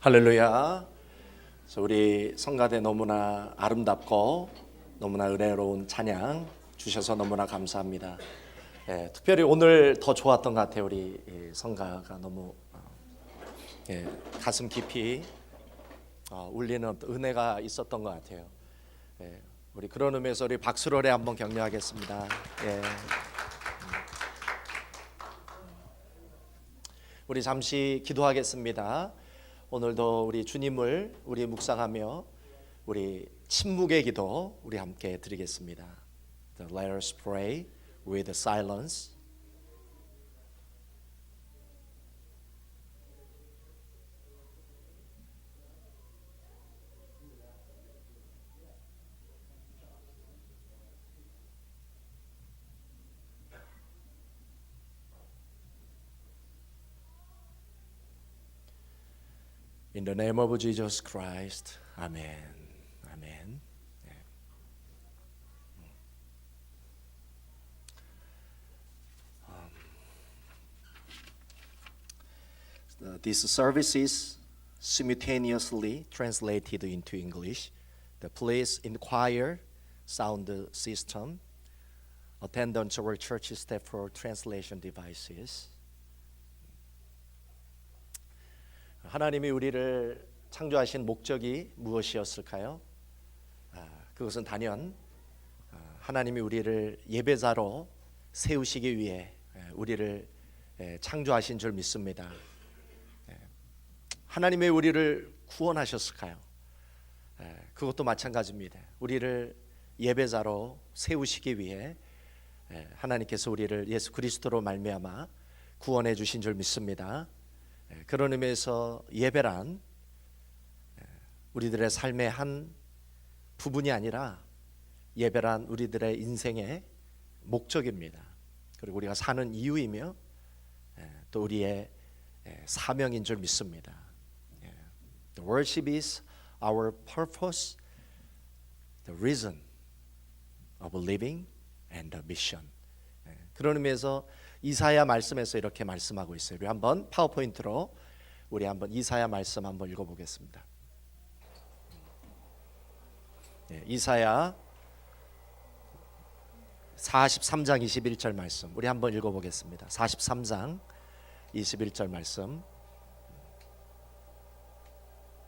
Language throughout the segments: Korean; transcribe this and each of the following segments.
할렐루야. 우리 성가대 너무나 아름답고 너무나 은혜로운 찬양 주셔서 너무나 감사합니다. 특별히 오늘 더 좋았던 것 같아요. 우리 성가가 너무 가슴 깊이 울리는 은혜가 있었던 것 같아요. 우리 그런 의미에서 우리 박수로 한번 격려하겠습니다. 우리 잠시 기도하겠습니다. 오늘도 우리 주님을 우리 묵상하며 우리 침묵의 기도 우리 함께 드리겠습니다. Let us pray with silence. In the name of Jesus Christ, Amen. Amen. This service is simultaneously translated into English. Please inquire sound system. Attendance or church staff for translation devices. 하나님이 우리를 창조하신 목적이 무엇이었을까요? 그것은 단연 하나님이 우리를 예배자로 세우시기 위해 우리를 창조하신 줄 믿습니다. 하나님이 우리를 구원하셨을까요? 그것도 마찬가지입니다. 우리를 예배자로 세우시기 위해 하나님께서 우리를 예수 그리스도로 말미암아 구원해 주신 줄 믿습니다. 그런 의미에서 예배란 우리들의 삶의 한 부분이 아니라 예배란 우리들의 인생의 목적입니다. 그리고 우리가 사는 이유이며 또 우리의 사명인 줄 믿습니다. The worship is our purpose, the reason of living and the mission. 그런 의미에서 이사야 말씀에서 이렇게 말씀하고 있어요. 우리 한번 파워포인트로 우리 한번 이사야 말씀 한번 읽어보겠습니다. 이사야 43장 21절 말씀 우리 한번 읽어보겠습니다. 43장 21절 말씀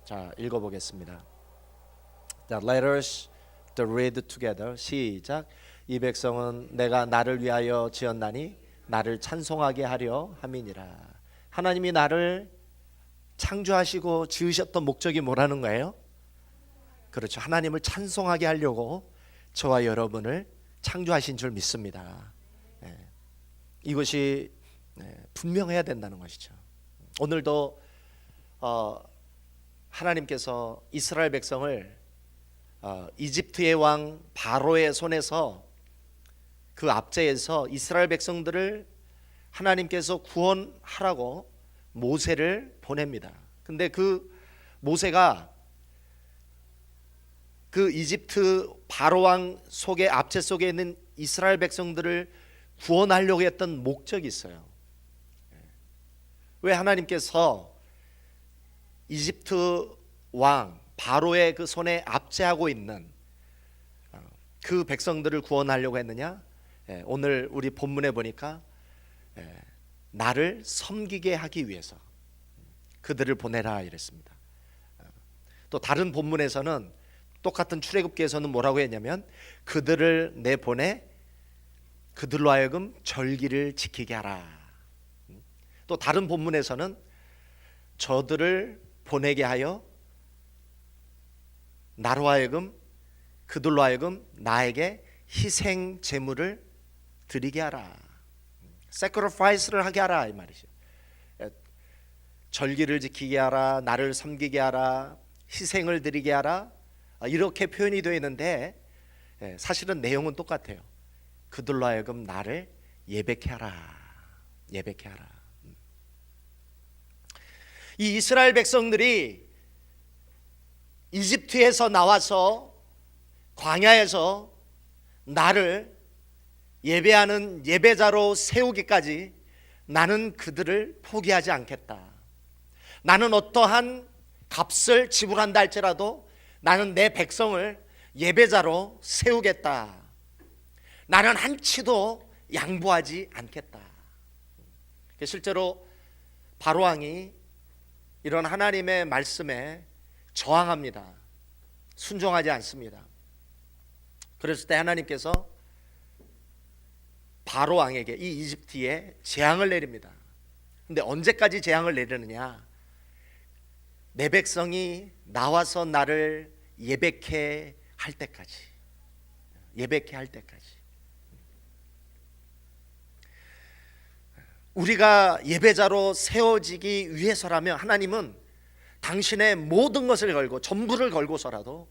자 읽어보겠습니다. Let us read together. 시작. 이 백성은 내가 나를 위하여 지었나니 나를 찬송하게 하려 함이니라. 하나님이 나를 창조하시고 지으셨던 목적이 뭐라는 거예요? 그렇죠. 하나님을 찬송하게 하려고 저와 여러분을 창조하신 줄 믿습니다. 이것이 분명해야 된다는 것이죠. 오늘도 하나님께서 이스라엘 백성을 이집트의 왕 바로의 손에서 그 압제에서 이스라엘 백성들을 하나님께서 구원하라고 모세를 보냅니다. 근데 그 모세가 그 이집트 바로 왕 속의 압제 속에 있는 이스라엘 백성들을 구원하려고 했던 목적이 있어요. 왜 하나님께서 이집트 왕 바로의 그 손에 압제하고 있는 그 백성들을 구원하려고 했느냐? 오늘 우리 본문에 보니까 나를 섬기게 하기 위해서 그들을 보내라 이랬습니다. 또 다른 본문에서는 똑같은 출애굽기에서는 뭐라고 했냐면 그들을 내보내 그들로 하여금 절기를 지키게 하라. 또 다른 본문에서는 저들을 보내게 하여 나로 하여금 그들로 하여금 나에게 희생 제물을 드리게 하라. sacrifice를 하게 하라 이 말이죠. 절기를 지키게 하라, 나를 섬기게 하라, 희생을 드리게 하라 이렇게 표현이 되어 있는데 사실은 내용은 똑같아요. 그들로 하여금 나를 예배케 하라. 예배케 하라. 이 이스라엘 백성들이 이집트에서 나와서 광야에서 나를 예배하는 예배자로 세우기까지 나는 그들을 포기하지 않겠다. 나는 어떠한 값을 지불한다 할지라도 나는 내 백성을 예배자로 세우겠다. 나는 한치도 양보하지 않겠다. 실제로 바로왕이 이런 하나님의 말씀에 저항합니다. 순종하지 않습니다. 그랬을 때 하나님께서 바로왕에게 이 이집트에 재앙을 내립니다. 근데 언제까지 재앙을 내리느냐? 내 백성이 나와서 나를 예배케 할 때까지. 예배케 할 때까지. 우리가 예배자로 세워지기 위해서라면 하나님은 당신의 모든 것을 걸고 전부를 걸고서라도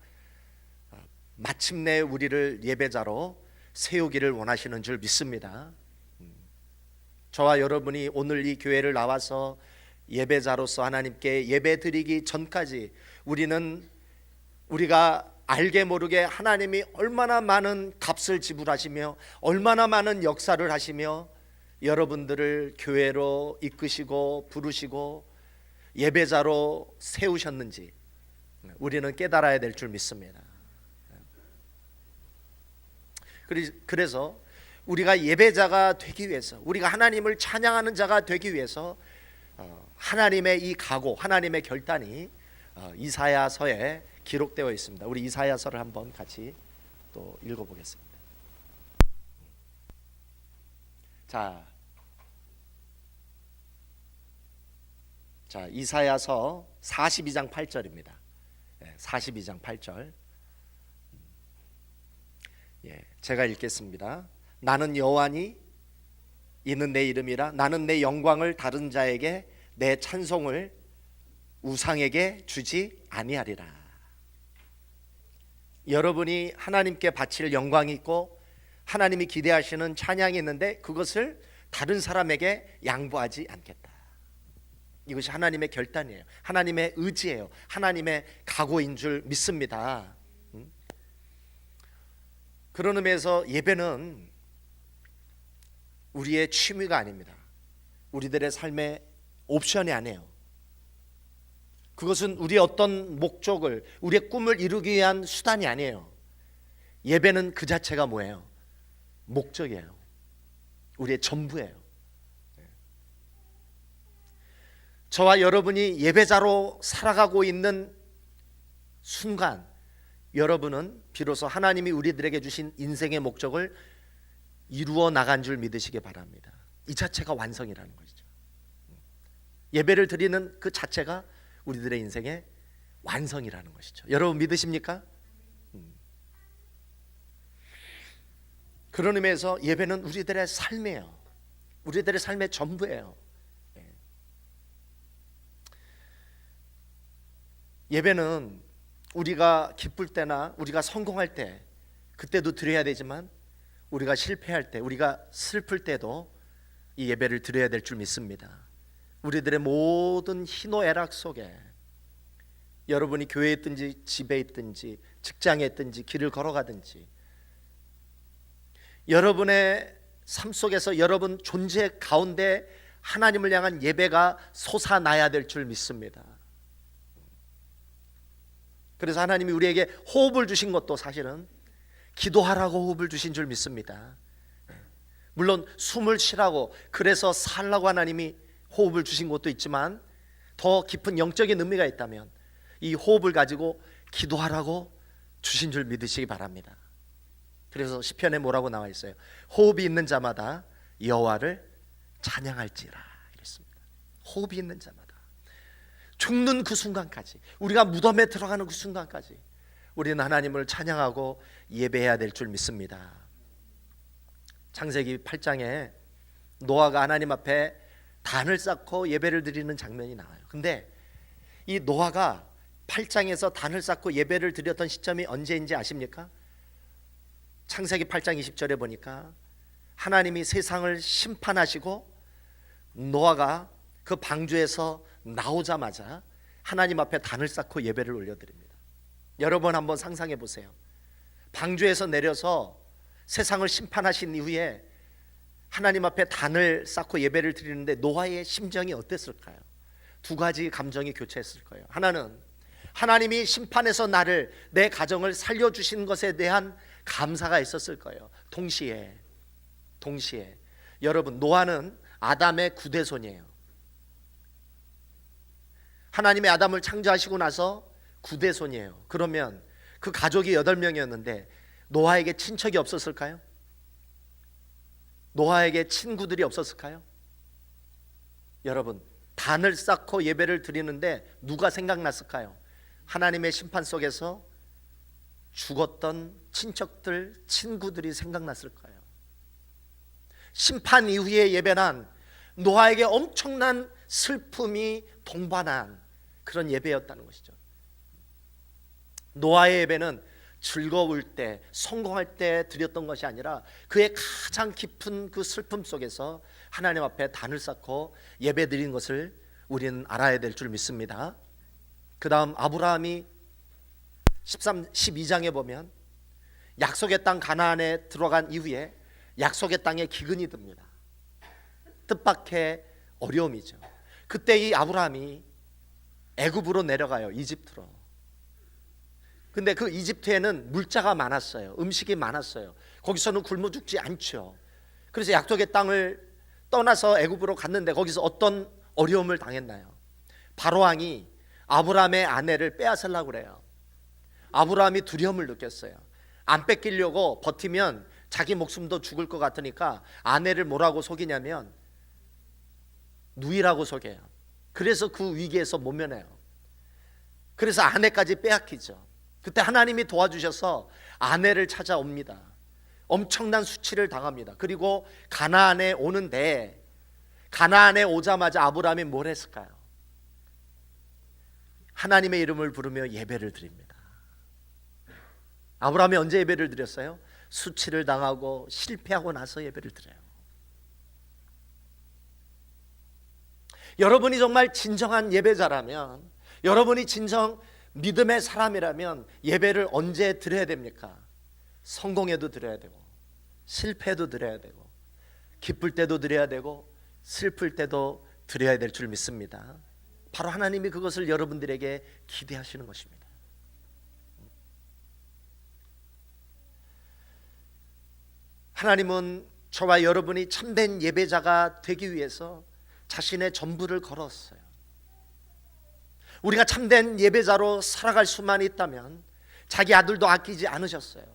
마침내 우리를 예배자로 세우기를 원하시는 줄 믿습니다. 저와 여러분이 오늘 이 교회를 나와서 예배자로서 하나님께 예배드리기 전까지 우리가 알게 모르게 하나님이 얼마나 많은 값을 지불하시며 얼마나 많은 역사를 하시며 여러분들을 교회로 이끄시고 부르시고 예배자로 세우셨는지 우리는 깨달아야 될 줄 믿습니다. 그래서 우리가 예배자가 되기 위해서, 우리가 하나님을 찬양하는 자가 되기 위해서 하나님의 이 각오, 하나님의 결단이 이사야서에 기록되어 있습니다. 우리 이사야서를 한번 같이 또 읽어보겠습니다. 자, 이사야서 42장 8절입니다. 42장 8절. 제가 읽겠습니다. 나는 여호와니 이는 내 이름이라. 나는 내 영광을 다른 자에게, 내 찬송을 우상에게 주지 아니하리라. 여러분이 하나님께 바칠 영광이 있고 하나님이 기대하시는 찬양이 있는데 그것을 다른 사람에게 양보하지 않겠다. 이것이 하나님의 결단이에요. 하나님의 의지예요. 하나님의 각오인 줄 믿습니다. 그런 의미에서 예배는 우리의 취미가 아닙니다. 우리들의 삶의 옵션이 아니에요. 그것은 우리의 어떤 목적을, 우리의 꿈을 이루기 위한 수단이 아니에요. 예배는 그 자체가 뭐예요? 목적이에요. 우리의 전부예요. 저와 여러분이 예배자로 살아가고 있는 순간 여러분은 비로소 하나님이 우리들에게 주신 인생의 목적을 이루어 나간 줄 믿으시기 바랍니다. 이 자체가 완성이라는 것이죠. 예배를 드리는 그 자체가 우리들의 인생의 완성이라는 것이죠. 여러분 믿으십니까? 그런 의미에서 예배는 우리들의 삶이에요. 우리들의 삶의 전부예요. 예배는 우리가 기쁠 때나 우리가 성공할 때 그때도 드려야 되지만 우리가 실패할 때, 우리가 슬플 때도 이 예배를 드려야 될 줄 믿습니다. 우리들의 모든 희노애락 속에 여러분이 교회에 있든지 집에 있든지 직장에 있든지 길을 걸어가든지 여러분의 삶 속에서 여러분 존재 가운데 하나님을 향한 예배가 솟아나야 될 줄 믿습니다. 그래서 하나님이 우리에게 호흡을 주신 것도 사실은 기도하라고 호흡을 주신 줄 믿습니다. 물론 숨을 쉬라고, 그래서 살라고 하나님이 호흡을 주신 것도 있지만 더 깊은 영적인 의미가 있다면 이 호흡을 가지고 기도하라고 주신 줄 믿으시기 바랍니다. 그래서 시편에 뭐라고 나와 있어요? 호흡이 있는 자마다 여호와를 찬양할지라 이랬습니다. 호흡이 있는 자마다, 죽는 그 순간까지, 우리가 무덤에 들어가는 그 순간까지 우리는 하나님을 찬양하고 예배해야 될 줄 믿습니다. 창세기 8장에 노아가 하나님 앞에 단을 쌓고 예배를 드리는 장면이 나와요. 근데 이 노아가 8장에서 단을 쌓고 예배를 드렸던 시점이 언제인지 아십니까? 창세기 8장 20절에 보니까 하나님이 세상을 심판하시고 노아가 그 방주에서 나오자마자 하나님 앞에 단을 쌓고 예배를 올려드립니다. 여러분 한번 상상해 보세요. 방주에서 내려서 세상을 심판하신 이후에 하나님 앞에 단을 쌓고 예배를 드리는데 노아의 심정이 어땠을까요? 두 가지 감정이 교차했을 거예요. 하나는 하나님이 심판에서 나를, 내 가정을 살려주신 것에 대한 감사가 있었을 거예요. 동시에 여러분, 노아는 아담의 구대손이에요. 하나님의 아담을 창조하시고 나서 구대손이에요. 그러면 그 가족이 8명이었는데 노아에게 친척이 없었을까요? 노아에게 친구들이 없었을까요? 여러분, 단을 쌓고 예배를 드리는데 누가 생각났을까요? 하나님의 심판 속에서 죽었던 친척들, 친구들이 생각났을 거예요. 심판 이후의 예배란 노아에게 엄청난 슬픔이 동반한 그런 예배였다는 것이죠. 노아의 예배는 즐거울 때, 성공할 때 드렸던 것이 아니라 그의 가장 깊은 그 슬픔 속에서 하나님 앞에 단을 쌓고 예배 드린 것을 우리는 알아야 될 줄 믿습니다. 그 다음 아브라함이 12장에 보면 약속의 땅 가나안에 들어간 이후에 약속의 땅에 기근이 듭니다. 뜻밖의 어려움이죠. 그때 이 아브라함이 애굽으로 내려가요. 이집트로. 근데 그 이집트에는 물자가 많았어요. 음식이 많았어요. 거기서는 굶어 죽지 않죠. 그래서 약속의 땅을 떠나서 애굽으로 갔는데 거기서 어떤 어려움을 당했나요? 바로 왕이 아브라함의 아내를 빼앗으려고 그래요. 아브라함이 두려움을 느꼈어요. 안 뺏기려고 버티면 자기 목숨도 죽을 것 같으니까 아내를 뭐라고 속이냐면 누이라고 속여요. 그래서 그 위기에서 모면해요. 그래서 아내까지 빼앗기죠. 그때 하나님이 도와주셔서 아내를 찾아옵니다. 엄청난 수치를 당합니다. 그리고 가나안에 오는데, 가나안에 오자마자 아브라함이 뭘 했을까요? 하나님의 이름을 부르며 예배를 드립니다. 아브라함이 언제 예배를 드렸어요? 수치를 당하고 실패하고 나서 예배를 드려요. 여러분이 정말 진정한 예배자라면, 여러분이 진정 믿음의 사람이라면 예배를 언제 드려야 됩니까? 성공해도 드려야 되고, 실패해도 드려야 되고, 기쁠 때도 드려야 되고, 슬플 때도 드려야 될 줄 믿습니다. 바로 하나님이 그것을 여러분들에게 기대하시는 것입니다. 하나님은 저와 여러분이 참된 예배자가 되기 위해서 자신의 전부를 걸었어요. 우리가 참된 예배자로 살아갈 수만 있다면 자기 아들도 아끼지 않으셨어요.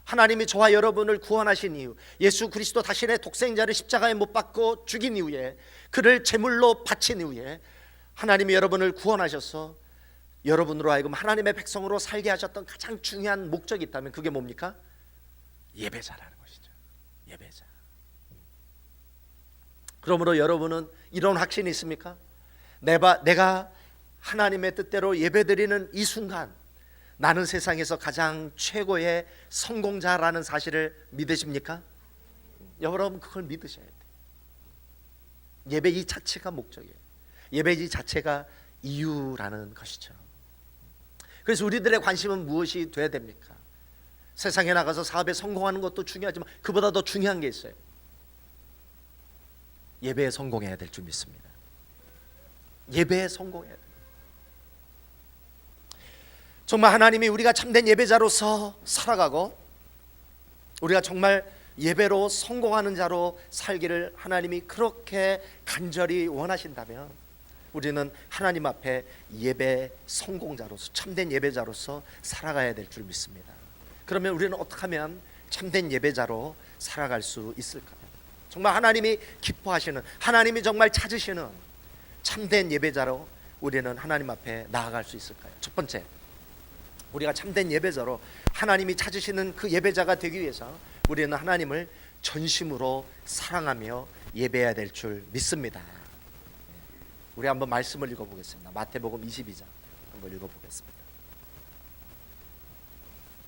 하나님이 저와 여러분을 구원하신 이유, 예수 그리스도 자신의 독생자를 십자가에 못 박고 죽인 이후에, 그를 제물로 바친 이후에 하나님이 여러분을 구원하셔서 여러분으로 하여금 하나님의 백성으로 살게 하셨던 가장 중요한 목적이 있다면 그게 뭡니까? 예배자라는 것이죠. 예배자. 그러므로 여러분은 이런 확신이 있습니까? 내가 하나님의 뜻대로 예배드리는 이 순간 나는 세상에서 가장 최고의 성공자라는 사실을 믿으십니까? 여러분 그걸 믿으셔야 돼요. 예배 이 자체가 목적이에요. 예배 이 자체가 이유라는 것이죠. 그래서 우리들의 관심은 무엇이 돼야 됩니까? 세상에 나가서 사업에 성공하는 것도 중요하지만 그보다 더 중요한 게 있어요. 예배에 성공해야 될 줄 믿습니다. 예배에 성공해야 돼요. 정말 하나님이 우리가 참된 예배자로서 살아가고 우리가 정말 예배로 성공하는 자로 살기를 하나님이 그렇게 간절히 원하신다면 우리는 하나님 앞에 예배 성공자로서, 참된 예배자로서 살아가야 될 줄 믿습니다. 그러면 우리는 어떻게 하면 참된 예배자로 살아갈 수 있을까요? 정말 하나님이 기뻐하시는, 하나님이 정말 찾으시는 참된 예배자로 우리는 하나님 앞에 나아갈 수 있을까요? 첫 번째, 우리가 참된 예배자로 하나님이 찾으시는 그 예배자가 되기 위해서 우리는 하나님을 전심으로 사랑하며 예배해야 될 줄 믿습니다. 우리 한번 말씀을 읽어보겠습니다. 마태복음 22장 한번 읽어보겠습니다.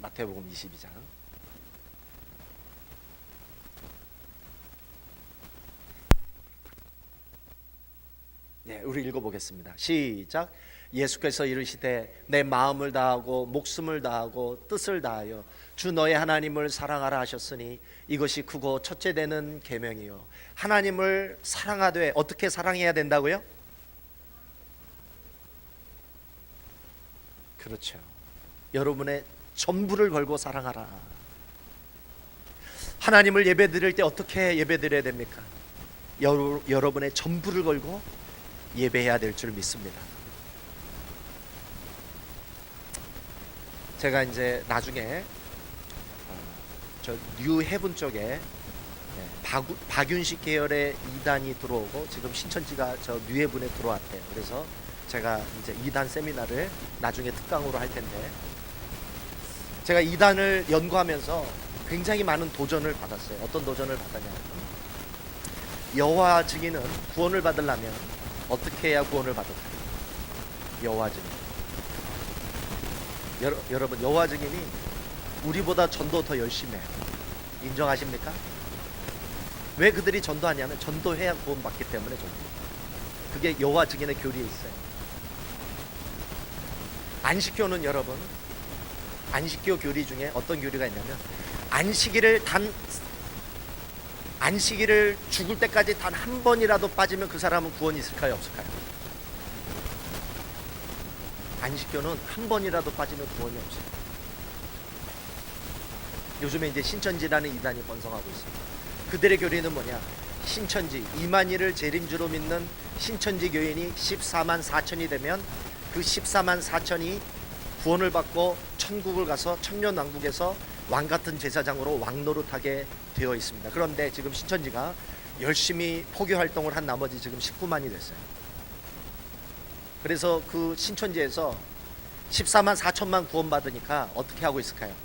마태복음 22장. 네, 우리 읽어보겠습니다. 시작. 예수께서 이르시되 내 마음을 다하고 목숨을 다하고 뜻을 다하여 주 너의 하나님을 사랑하라 하셨으니 이것이 크고 첫째 되는 계명이요 하나님을 사랑하되 어떻게 사랑해야 된다고요? 그렇죠. 여러분의 전부를 걸고 사랑하라. 하나님을 예배드릴 때 어떻게 예배드려야 됩니까? 여러분의 전부를 걸고 예배해야 될 줄 믿습니다. 제가 이제 나중에 저 뉴헤븐 쪽에 박윤식 계열의 이단이 들어오고 지금 신천지가 저 뉴헤븐에 들어왔대요. 그래서 제가 이제 이단 세미나를 나중에 특강으로 할 텐데, 제가 이단을 연구하면서 굉장히 많은 도전을 받았어요. 어떤 도전을 받았냐면, 여호와 증인은 구원을 받으려면 어떻게 해야 구원을 받을까요? 여호와 증인. 여러분, 여호와 증인이 우리보다 전도 더 열심히 해요. 인정하십니까? 왜 그들이 전도하냐면 전도해야 구원받기 때문에 전도. 그게 여호와 증인의 교리에 있어요. 안식교는 여러분, 안식교 교리 중에 어떤 교리가 있냐면, 안식일을 죽을 때까지 단 한 번이라도 빠지면 그 사람은 구원이 있을까요, 없을까요? 안식교는 한 번이라도 빠지면 구원이 없어요. 요즘에 이제 신천지라는 이단이 번성하고 있습니다. 그들의 교리는 뭐냐? 신천지, 이만희를 재림주로 믿는 신천지 교인이 14만 4천이 되면 그 14만 4천이 구원을 받고 천국을 가서 천년왕국에서 왕같은 제사장으로 왕노릇하게 되어 있습니다. 그런데 지금 신천지가 열심히 포교 활동을 한 나머지 지금 19만이 됐어요. 그래서 그 신천지에서 14만 4천만 구원받으니까 어떻게 하고 있을까요?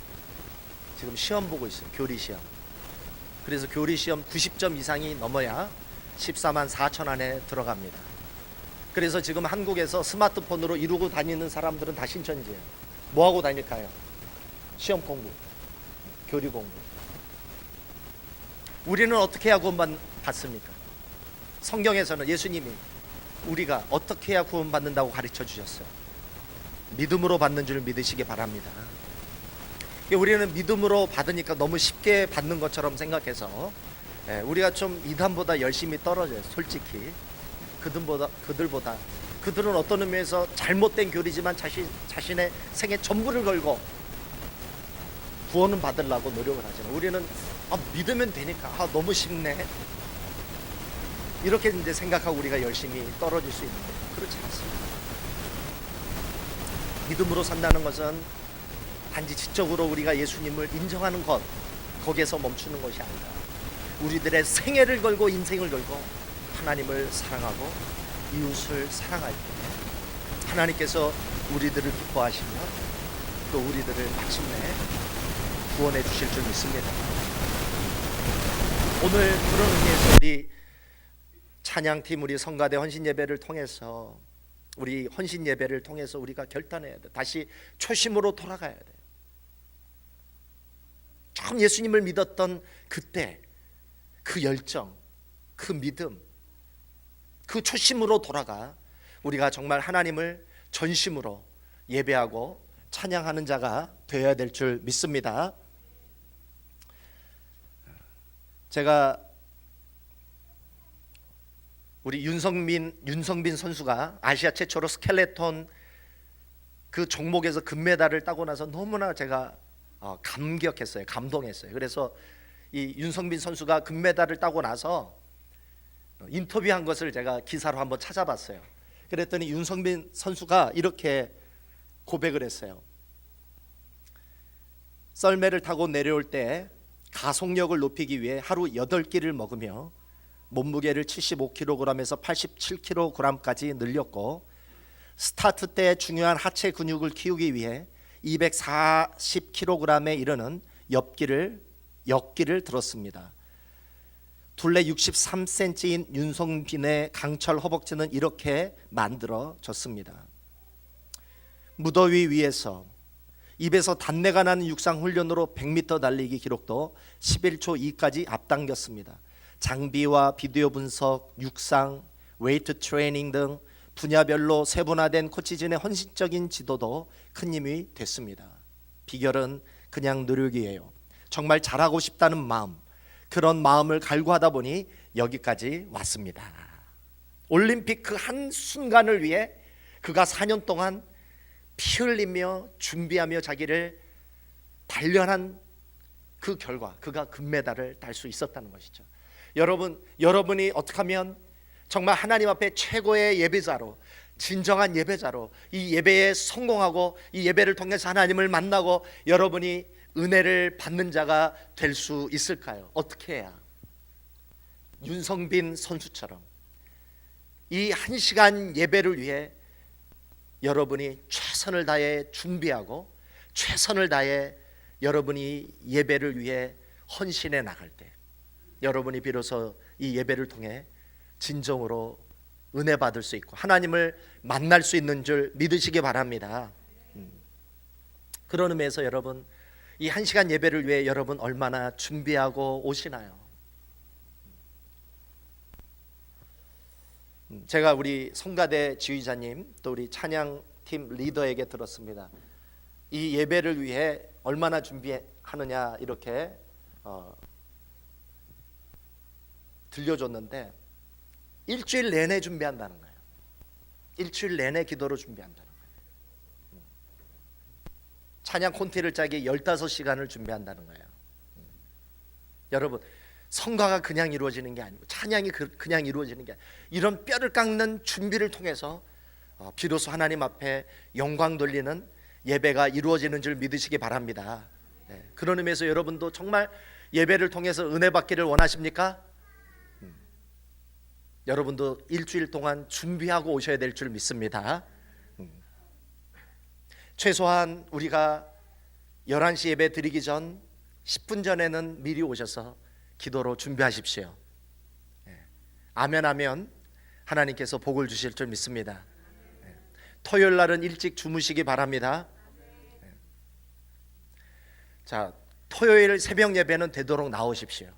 지금 시험 보고 있어요. 교리 시험. 그래서 교리 시험 90점 이상이 넘어야 14만 4천 안에 들어갑니다. 그래서 지금 한국에서 스마트폰으로 이루고 다니는 사람들은 다 신천지예요. 뭐 하고 다닐까요? 시험 공부, 교리 공부. 우리는 어떻게 해야 구원받습니까? 성경에서는 예수님이 우리가 어떻게 해야 구원받는다고 가르쳐 주셨어요. 믿음으로 받는 줄 믿으시기 바랍니다. 우리는 믿음으로 받으니까 너무 쉽게 받는 것처럼 생각해서 우리가 좀 이단보다 열심히 떨어져요. 솔직히 그들은 어떤 의미에서 잘못된 교리지만 자신의 생애 전부를 걸고 구원은 받으려고 노력을 하잖아요. 우리는 믿으면 되니까 너무 쉽네, 이렇게 이제 생각하고 우리가 열심히 떨어질 수 있는데, 그렇지 않습니다. 믿음으로 산다는 것은 단지 지적으로 우리가 예수님을 인정하는 것, 거기에서 멈추는 것이 아니라 우리들의 생애를 걸고 인생을 걸고 하나님을 사랑하고 이웃을 사랑할 때 하나님께서 우리들을 기뻐하시며 또 우리들을 마침내 구원해 주실 줄 믿습니다. 오늘 그런 의미에서 우리 찬양팀, 우리 성가대 헌신 예배를 통해서, 우리 헌신 예배를 통해서 우리가 결단해야 돼. 다시 초심으로 돌아가야 돼. 처음 예수님을 믿었던 그때 그 열정, 그 믿음, 그 초심으로 돌아가 우리가 정말 하나님을 전심으로 예배하고 찬양하는 자가 되어야 될 줄 믿습니다. 제가 우리 윤성빈 선수가 아시아 최초로 스켈레톤 그 종목에서 금메달을 따고 나서 너무나 제가 감격했어요. 감동했어요. 그래서 이 윤성빈 선수가 금메달을 따고 나서 인터뷰한 것을 제가 기사로 한번 찾아봤어요. 그랬더니 윤성빈 선수가 이렇게 고백을 했어요. 썰매를 타고 내려올 때 가속력을 높이기 위해 하루 8끼를 먹으며 몸무게를 75kg에서 87kg까지 늘렸고, 스타트 때 중요한 하체 근육을 키우기 위해 240kg에 이르는 역기를 들었습니다. 둘레 63cm인 윤성빈의 강철 허벅지는 이렇게 만들어졌습니다. 무더위 위에서 입에서 단내가 나는 육상 훈련으로 100m 달리기 기록도 11초 2까지 앞당겼습니다. 장비와 비디오 분석, 육상, 웨이트 트레이닝 등 분야별로 세분화된 코치진의 헌신적인 지도도 큰 힘이 됐습니다. 비결은 그냥 노력이에요. 정말 잘하고 싶다는 마음, 그런 마음을 갈구하다 보니 여기까지 왔습니다. 올림픽 그 한 순간을 위해 그가 4년 동안 피 흘리며 준비하며 자기를 단련한 그 결과 그가 금메달을 딸 수 있었다는 것이죠. 여러분이 어떻게 하면 정말 하나님 앞에 최고의 예배자로, 진정한 예배자로 이 예배에 성공하고 이 예배를 통해서 하나님을 만나고 여러분이 은혜를 받는 자가 될 수 있을까요? 어떻게 해야? 윤성빈 선수처럼 이 1시간 예배를 위해 여러분이 최선을 다해 준비하고 최선을 다해 여러분이 예배를 위해 헌신해 나갈 때 여러분이 비로소 이 예배를 통해 진정으로 은혜 받을 수 있고 하나님을 만날 수 있는 줄 믿으시기 바랍니다. 그런 의미에서 여러분 이 1시간 예배를 위해 여러분 얼마나 준비하고 오시나요? 제가 우리 성가대 지휘자님 또 우리 찬양팀 리더에게 들었습니다. 이 예배를 위해 얼마나 준비하느냐 이렇게 들려줬는데 일주일 내내 준비한다는 거예요. 일주일 내내 기도로 준비한다는 거예요. 찬양 콘티를 짜기 15시간을 준비한다는 거예요. 여러분 성가가 그냥 이루어지는 게 아니고 찬양이 그냥 이루어지는 게 아니고 이런 뼈를 깎는 준비를 통해서 비로소 하나님 앞에 영광 돌리는 예배가 이루어지는 줄 믿으시기 바랍니다. 그런 의미에서 여러분도 정말 예배를 통해서 은혜 받기를 원하십니까? 여러분도 일주일 동안 준비하고 오셔야 될 줄 믿습니다. 최소한 우리가 11시 예배 드리기 전 10분 전에는 미리 오셔서 기도로 준비하십시오. 아멘 하면 하나님께서 복을 주실 줄 믿습니다. 토요일 날은 일찍 주무시기 바랍니다. 자, 토요일 새벽 예배는 되도록 나오십시오.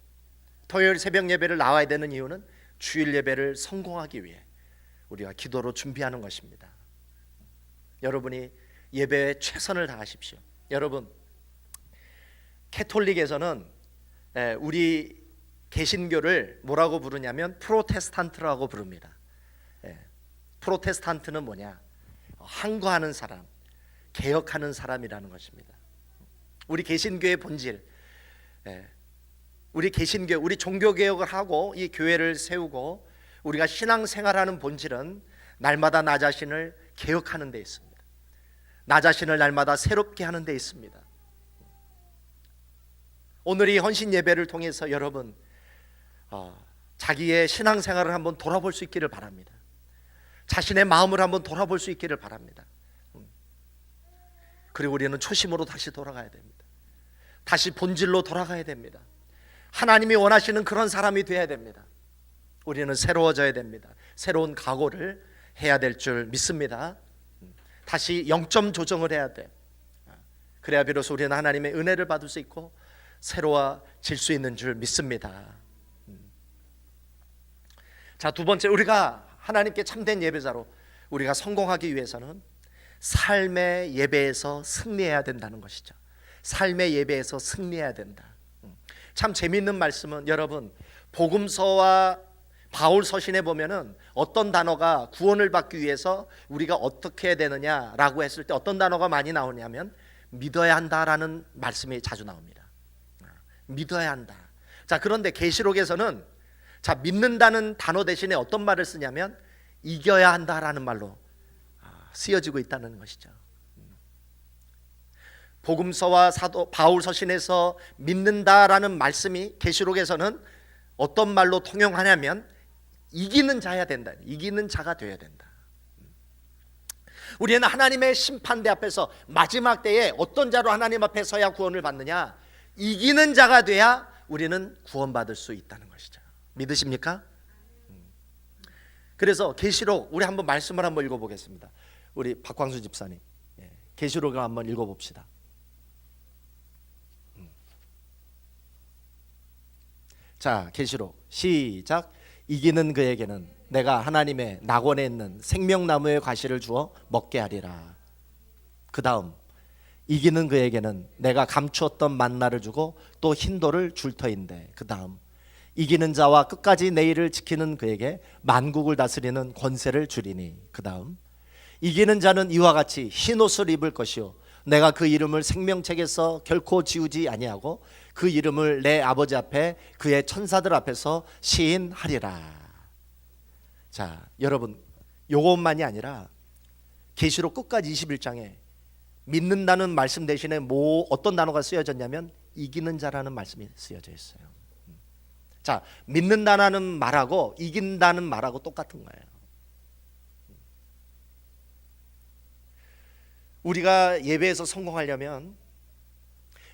토요일 새벽 예배를 나와야 되는 이유는 주일 예배를 성공하기 위해 우리가 기도로 준비하는 것입니다. 여러분이 예배에 최선을 다하십시오. 여러분 캐톨릭에서는 우리 개신교를 뭐라고 부르냐면 프로테스탄트라고 부릅니다. 프로테스탄트는 뭐냐? 항거하는 사람, 개혁하는 사람이라는 것입니다. 우리 개신교의 본질, 우리 개신교, 우리 종교개혁을 하고 이 교회를 세우고 우리가 신앙생활하는 본질은 날마다 나 자신을 개혁하는 데 있습니다. 나 자신을 날마다 새롭게 하는 데 있습니다. 오늘 이 헌신 예배를 통해서 여러분 자기의 신앙생활을 한번 돌아볼 수 있기를 바랍니다. 자신의 마음을 한번 돌아볼 수 있기를 바랍니다. 그리고 우리는 초심으로 다시 돌아가야 됩니다. 다시 본질로 돌아가야 됩니다. 하나님이 원하시는 그런 사람이 되어야 됩니다. 우리는 새로워져야 됩니다. 새로운 각오를 해야 될 줄 믿습니다. 다시 영점 조정을 해야 돼. 그래야 비로소 우리는 하나님의 은혜를 받을 수 있고 새로워질 수 있는 줄 믿습니다. 자, 두 번째, 우리가 하나님께 참된 예배자로 우리가 성공하기 위해서는 삶의 예배에서 승리해야 된다는 것이죠. 삶의 예배에서 승리해야 된다. 참 재미있는 말씀은 여러분 복음서와 바울 서신에 보면은 어떤 단어가 구원을 받기 위해서 우리가 어떻게 해야 되느냐라고 했을 때 어떤 단어가 많이 나오냐면 믿어야 한다라는 말씀이 자주 나옵니다. 믿어야 한다. 자, 그런데 계시록에서는 자, 믿는다는 단어 대신에 어떤 말을 쓰냐면 이겨야 한다라는 말로 쓰여지고 있다는 것이죠. 복음서와 사도 바울 서신에서 믿는다라는 말씀이 계시록에서는 어떤 말로 통용하냐면 이기는 자야 된다. 이기는 자가 되어야 된다. 우리는 하나님의 심판대 앞에서 마지막 때에 어떤 자로 하나님 앞에 서야 구원을 받느냐? 이기는 자가 돼야 우리는 구원받을 수 있다는 것이죠. 믿으십니까? 그래서 계시록 우리 한번 말씀을 한번 읽어보겠습니다. 우리 박광수 집사님 계시록을 한번 읽어봅시다. 자, 계시록 시작. 이기는 그에게는 내가 하나님의 낙원에 있는 생명나무의 과실을 주어 먹게 하리라. 그 다음 이기는 그에게는 내가 감추었던 만나를 주고 또 흰돌을 줄 터인데, 그 다음 이기는 자와 끝까지 내 일을 지키는 그에게 만국을 다스리는 권세를 주리니, 그 다음 이기는 자는 이와 같이 흰 옷을 입을 것이요 내가 그 이름을 생명책에서 결코 지우지 아니하고 그 이름을 내 아버지 앞에 그의 천사들 앞에서 시인하리라. 자, 여러분, 요것만이 아니라 계시록 끝까지 21장에 믿는다는 말씀 대신에 어떤 단어가 쓰여졌냐면 이기는 자라는 말씀이 쓰여져 있어요. 자, 믿는다는 말하고 이긴다는 말하고 똑같은 거예요. 우리가 예배에서 성공하려면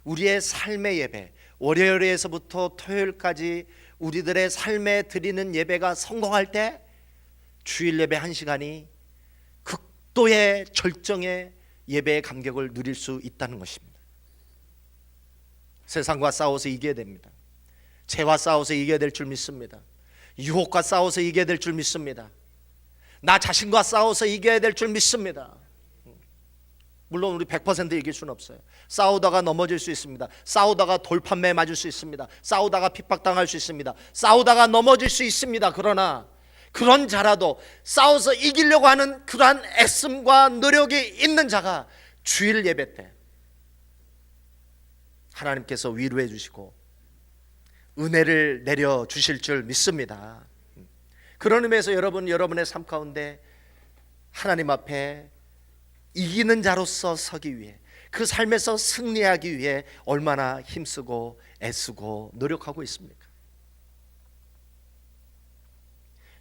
우리의 삶의 예배, 월요일에서부터 토요일까지 우리들의 삶에 드리는 예배가 성공할 때 주일 예배 1시간이 극도의 절정의 예배의 감격을 누릴 수 있다는 것입니다. 세상과 싸워서 이겨야 됩니다. 죄와 싸워서 이겨야 될 줄 믿습니다. 유혹과 싸워서 이겨야 될 줄 믿습니다. 나 자신과 싸워서 이겨야 될 줄 믿습니다. 물론 우리 100% 이길 수는 없어요. 싸우다가 넘어질 수 있습니다. 싸우다가 돌판매에 맞을 수 있습니다. 싸우다가 핍박당할 수 있습니다. 싸우다가 넘어질 수 있습니다. 그러나 그런 자라도 싸워서 이기려고 하는 그러한 애씀과 노력이 있는 자가 주일 예배 때 하나님께서 위로해 주시고 은혜를 내려 주실 줄 믿습니다. 그런 의미에서 여러분의 삶 가운데 하나님 앞에 이기는 자로서 서기 위해, 그 삶에서 승리하기 위해 얼마나 힘쓰고 애쓰고 노력하고 있습니까?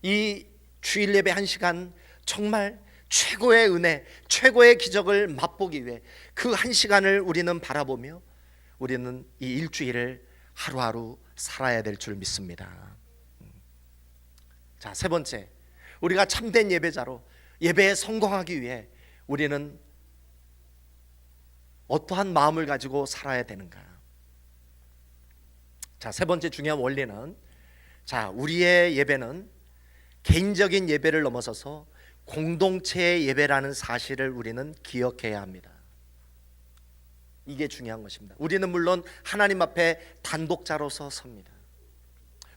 이 주일 예배 1시간 정말 최고의 은혜, 최고의 기적을 맛보기 위해 그 1시간을 우리는 바라보며 우리는 이 일주일을 하루하루 살아야 될 줄 믿습니다. 자, 세 번째, 우리가 참된 예배자로 예배에 성공하기 위해 우리는 어떠한 마음을 가지고 살아야 되는가? 자, 세 번째 중요한 원리는, 자, 우리의 예배는 개인적인 예배를 넘어서서 공동체의 예배라는 사실을 우리는 기억해야 합니다. 이게 중요한 것입니다. 우리는 물론 하나님 앞에 단독자로서 섭니다.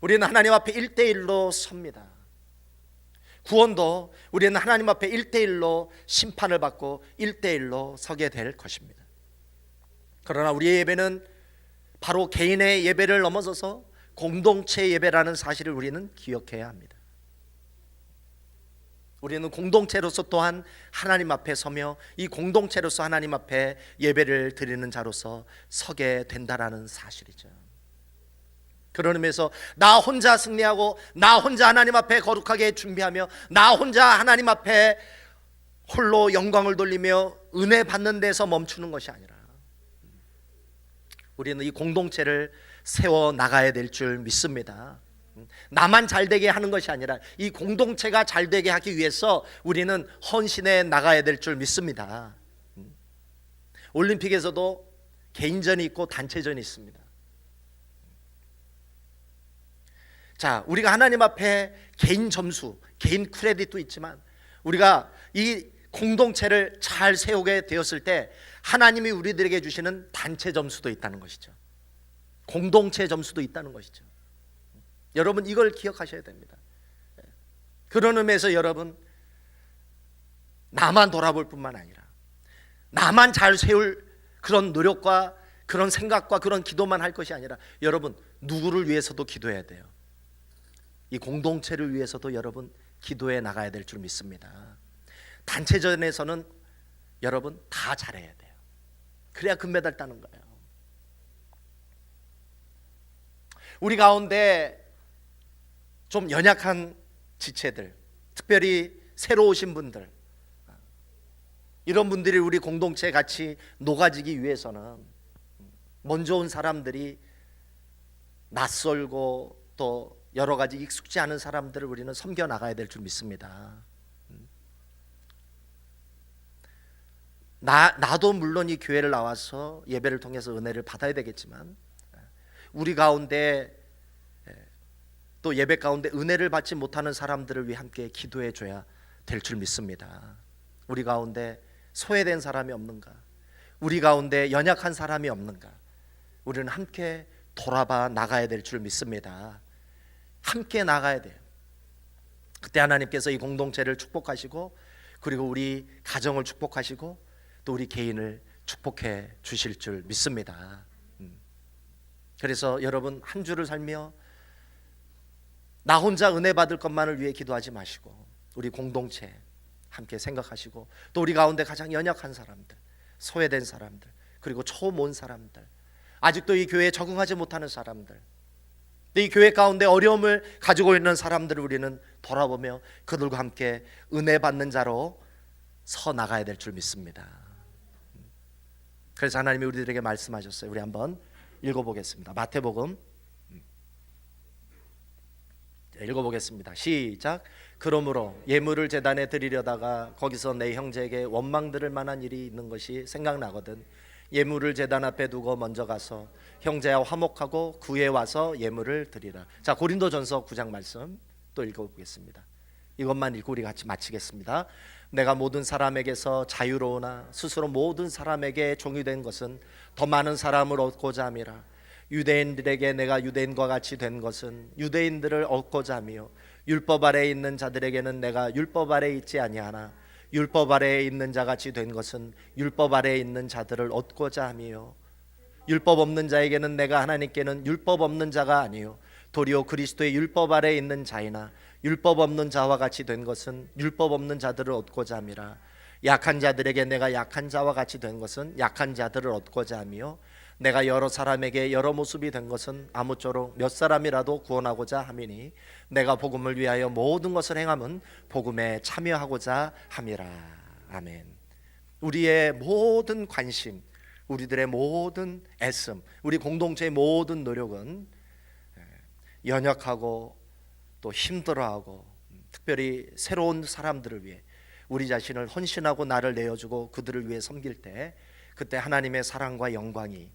우리는 하나님 앞에 1대1로 섭니다. 구원도 우리는 하나님 앞에 1대1로 심판을 받고 1대1로 서게 될 것입니다. 그러나 우리의 예배는 바로 개인의 예배를 넘어서서 공동체 예배라는 사실을 우리는 기억해야 합니다. 우리는 공동체로서 또한 하나님 앞에 서며 이 공동체로서 하나님 앞에 예배를 드리는 자로서 서게 된다라는 사실이죠. 그런 의미에서 나 혼자 승리하고 나 혼자 하나님 앞에 거룩하게 준비하며 나 혼자 하나님 앞에 홀로 영광을 돌리며 은혜 받는 데서 멈추는 것이 아니라 우리는 이 공동체를 세워 나가야 될 줄 믿습니다. 나만 잘되게 하는 것이 아니라 이 공동체가 잘되게 하기 위해서 우리는 헌신해 나가야 될 줄 믿습니다. 올림픽에서도 개인전이 있고 단체전이 있습니다. 자, 우리가 하나님 앞에 개인 점수, 개인 크레딧도 있지만 우리가 이 공동체를 잘 세우게 되었을 때 하나님이 우리들에게 주시는 단체 점수도 있다는 것이죠. 공동체 점수도 있다는 것이죠. 여러분, 이걸 기억하셔야 됩니다. 그런 의미에서 여러분, 나만 돌아볼 뿐만 아니라 나만 잘 세울 그런 노력과 그런 생각과 그런 기도만 할 것이 아니라 여러분, 누구를 위해서도 기도해야 돼요. 이 공동체를 위해서도 여러분 기도해 나가야 될 줄 믿습니다. 단체전에서는 여러분 다 잘해야 돼요. 그래야 금메달 따는 거예요. 우리 가운데 좀 연약한 지체들, 특별히 새로 오신 분들, 이런 분들이 우리 공동체에 같이 녹아지기 위해서는 먼저 온 사람들이 낯설고 또 여러 가지 익숙지 않은 사람들을 우리는 섬겨 나가야 될 줄 믿습니다. 나도 물론 이 교회를 나와서 예배를 통해서 은혜를 받아야 되겠지만 우리 가운데 또 예배 가운데 은혜를 받지 못하는 사람들을 위해 함께 기도해 줘야 될 줄 믿습니다. 우리 가운데 소외된 사람이 없는가? 우리 가운데 연약한 사람이 없는가? 우리는 함께 돌아봐 나가야 될 줄 믿습니다. 함께 나가야 돼요. 그때 하나님께서 이 공동체를 축복하시고 그리고 우리 가정을 축복하시고 또 우리 개인을 축복해 주실 줄 믿습니다. 그래서 여러분 한 주를 살며 나 혼자 은혜 받을 것만을 위해 기도하지 마시고 우리 공동체 함께 생각하시고 또 우리 가운데 가장 연약한 사람들, 소외된 사람들, 그리고 처음 온 사람들, 아직도 이 교회에 적응하지 못하는 사람들, 이 교회 가운데 어려움을 가지고 있는 사람들을 우리는 돌아보며 그들과 함께 은혜 받는 자로 서 나가야 될 줄 믿습니다. 그래서 하나님이 우리들에게 말씀하셨어요. 우리 한번 읽어보겠습니다. 마태복음 읽어보겠습니다. 시작. 그러므로 예물을 제단에 드리려다가 거기서 내 형제에게 원망 들을 만한 일이 있는 것이 생각나거든 예물을 제단 앞에 두고 먼저 가서 형제와 화목하고 구해 와서 예물을 드리라. 자, 고린도전서 9장 말씀 또 읽어보겠습니다. 이것만 읽고 우리 같이 마치겠습니다. 내가 모든 사람에게서 자유로우나 스스로 모든 사람에게 종이 된 것은 더 많은 사람을 얻고자 함이라. 유대인들에게 내가 유대인과 같이 된 것은 유대인들을 얻고자 하며 율법 아래에 있는 자들에게는 내가 율법 아래에 있지 아니하나 율법 아래에 있는 자같이 된 것은 율법 아래에 있는 자들을 얻고자 하며 율법 없는 자에게는 내가 하나님께는 율법 없는 자가 아니요 도리어 그리스도의 율법 아래에 있는 자이나 율법 없는 자와 같이 된 것은 율법 없는 자들을 얻고자 함이라. 약한 자들에게 내가 약한 자와 같이 된 것은 약한 자들을 얻고자 하며 내가 여러 사람에게 여러 모습이 된 것은 아무쪼록 몇 사람이라도 구원하고자 함이니 내가 복음을 위하여 모든 것을 행함은 복음에 참여하고자 함이라. 아멘. 우리의 모든 관심, 우리들의 모든 애씀, 우리 공동체의 모든 노력은 연약하고 또 힘들어하고 특별히 새로운 사람들을 위해 우리 자신을 헌신하고 나를 내어주고 그들을 위해 섬길 때 그때 하나님의 사랑과 영광이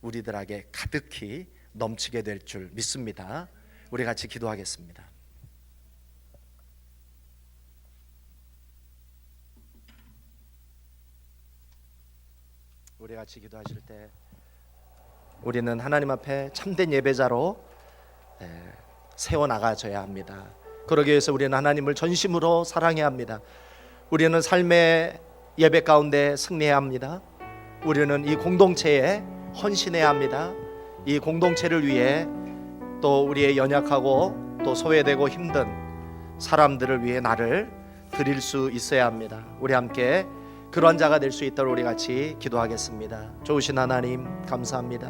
우리들에게 가득히 넘치게 될 줄 믿습니다. 우리 같이 기도하겠습니다. 우리 같이 기도하실 때 우리는 하나님 앞에 참된 예배자로 세워나가져야 합니다. 그러기 위해서 우리는 하나님을 전심으로 사랑해야 합니다. 우리는 삶의 예배 가운데 승리해야 합니다. 우리는 이 공동체에 헌신해야 합니다. 이 공동체를 위해 또 우리의 연약하고 또 소외되고 힘든 사람들을 위해 나를 드릴 수 있어야 합니다. 우리 함께 그런 자가 될 수 있도록 우리 같이 기도하겠습니다. 좋으신 하나님 감사합니다.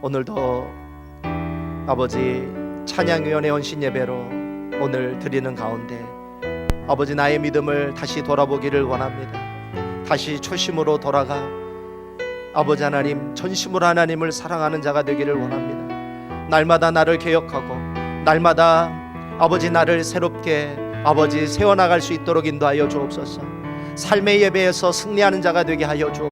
오늘도 아버지 찬양위원회 헌신 예배로 오늘 드리는 가운데 아버지 나의 믿음을 다시 돌아보기를 원합니다. 다시 초심으로 돌아가 아버지 하나님 전심으로 하나님을 사랑하는 자가 되기를 원합니다. 날마다 나를 개혁하고 날마다 아버지 나를 새롭게 아버지 세워나갈 수 있도록 인도하여 주옵소서. 삶의 예배에서 승리하는 자가 되게 하여 주옵소서.